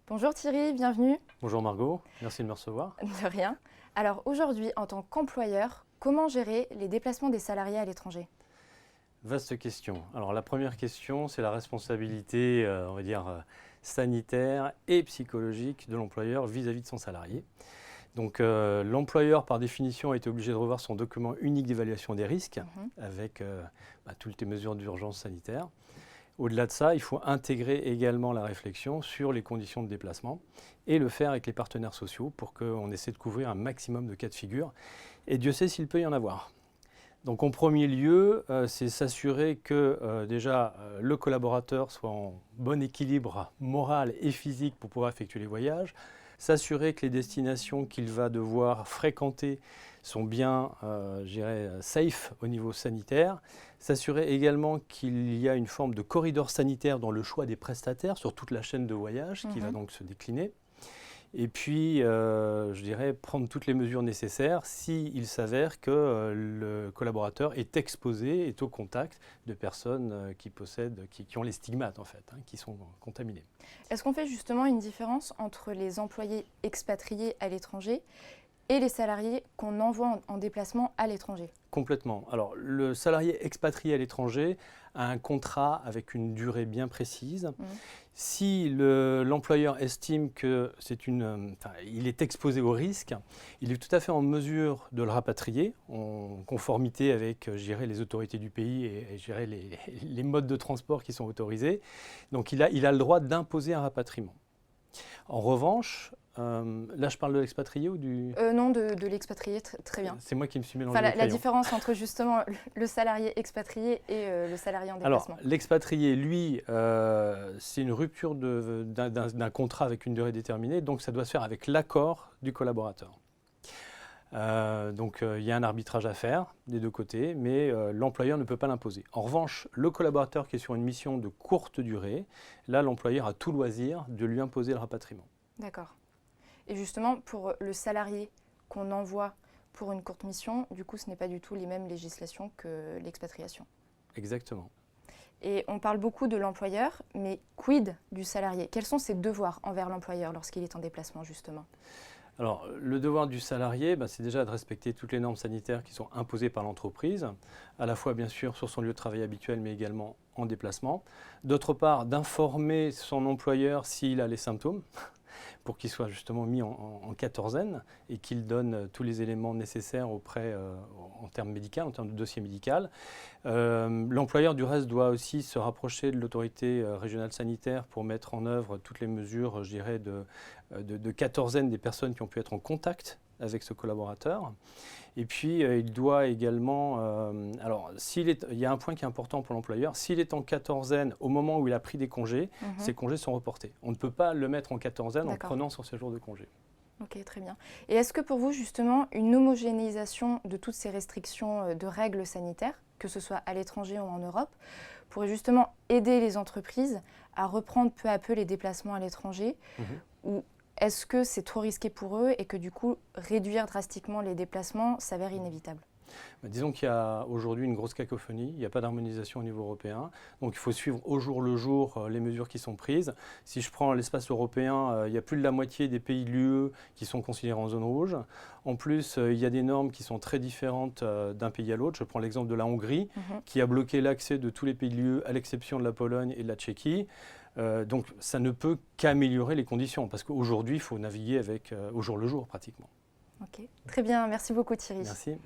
Bonjour Thierry, bienvenue. Bonjour Margot, merci de me recevoir. De rien. Alors aujourd'hui, en tant qu'employeur, comment gérer les déplacements des salariés à l'étranger? Vaste question. Alors la première question, c'est la responsabilité, on va dire, sanitaire et psychologique de l'employeur vis-à-vis de son salarié. Donc l'employeur, par définition, a été obligé de revoir son document unique d'évaluation des risques avec toutes les mesures d'urgence sanitaire. Au-delà de ça, il faut intégrer également la réflexion sur les conditions de déplacement et le faire avec les partenaires sociaux pour qu'on essaie de couvrir un maximum de cas de figure. Et Dieu sait s'il peut y en avoir. Donc en premier lieu, c'est s'assurer que le collaborateur soit en bon équilibre moral et physique pour pouvoir effectuer les voyages, s'assurer que les destinations qu'il va devoir fréquenter sont bien, safe au niveau sanitaire, s'assurer également qu'il y a une forme de corridor sanitaire dans le choix des prestataires sur toute la chaîne de voyage qui va donc se décliner. Et puis, prendre toutes les mesures nécessaires s'il s'avère que le collaborateur est exposé, est au contact de personnes qui ont les stigmates en fait, qui sont contaminées. Est-ce qu'on fait justement une différence entre les employés expatriés à l'étranger et les salariés qu'on envoie en déplacement à l'étranger? Complètement. Alors, le salarié expatrié à l'étranger a un contrat avec une durée bien précise. Si l'employeur estime que il est exposé au risque, il est tout à fait en mesure de le rapatrier en conformité avec les autorités du pays et les modes de transport qui sont autorisés. Donc, il a le droit d'imposer un rapatriement. En revanche, là je parle de l'expatrié ou du… Non, de l'expatrié, très bien. C'est moi qui me suis mélangé. Enfin, la différence entre justement le salarié expatrié et le salarié en déplacement. Alors, l'expatrié, lui, c'est une rupture d'un contrat avec une durée déterminée, donc ça doit se faire avec l'accord du collaborateur. Donc il y a un arbitrage à faire des deux côtés, mais l'employeur ne peut pas l'imposer. En revanche, le collaborateur qui est sur une mission de courte durée, là l'employeur a tout loisir de lui imposer le rapatriement. D'accord. Et justement, pour le salarié qu'on envoie pour une courte mission, du coup ce n'est pas du tout les mêmes législations que l'expatriation. Exactement. Et on parle beaucoup de l'employeur, mais quid du salarié? Quels sont ses devoirs envers l'employeur lorsqu'il est en déplacement justement? Alors, le devoir du salarié, c'est déjà de respecter toutes les normes sanitaires qui sont imposées par l'entreprise, à la fois bien sûr sur son lieu de travail habituel, mais également en déplacement. D'autre part, d'informer son employeur s'il a les symptômes, pour qu'il soit justement mis en quatorzaine et qu'il donne tous les éléments nécessaires en termes médicaux, en termes de dossier médical. L'employeur, du reste, doit aussi se rapprocher de l'autorité régionale sanitaire pour mettre en œuvre toutes les mesures, de quatorzaine des personnes qui ont pu être en contact avec ce collaborateur. Et puis, il doit également… il y a un point qui est important pour l'employeur. S'il est en quatorzaine au moment où il a pris des congés, ces congés sont reportés. On ne peut pas le mettre en quatorzaine en prenant sur ses jours de congé. Ok, très bien. Et est-ce que pour vous, justement, une homogénéisation de toutes ces restrictions de règles sanitaires, que ce soit à l'étranger ou en Europe, pourrait justement aider les entreprises à reprendre peu à peu les déplacements à l'étranger ou est-ce que c'est trop risqué pour eux et que du coup, réduire drastiquement les déplacements s'avère inévitable? Disons qu'il y a aujourd'hui une grosse cacophonie, il n'y a pas d'harmonisation au niveau européen, donc il faut suivre au jour le jour les mesures qui sont prises. Si je prends l'espace européen, il y a plus de la moitié des pays de l'UE qui sont considérés en zone rouge. En plus, il y a des normes qui sont très différentes d'un pays à l'autre. Je prends l'exemple de la Hongrie, qui a bloqué l'accès de tous les pays de l'UE à l'exception de la Pologne et de la Tchéquie. Donc ça ne peut qu'améliorer les conditions, parce qu'aujourd'hui, il faut naviguer au jour le jour pratiquement. Ok, très bien. Merci beaucoup Thierry. Merci.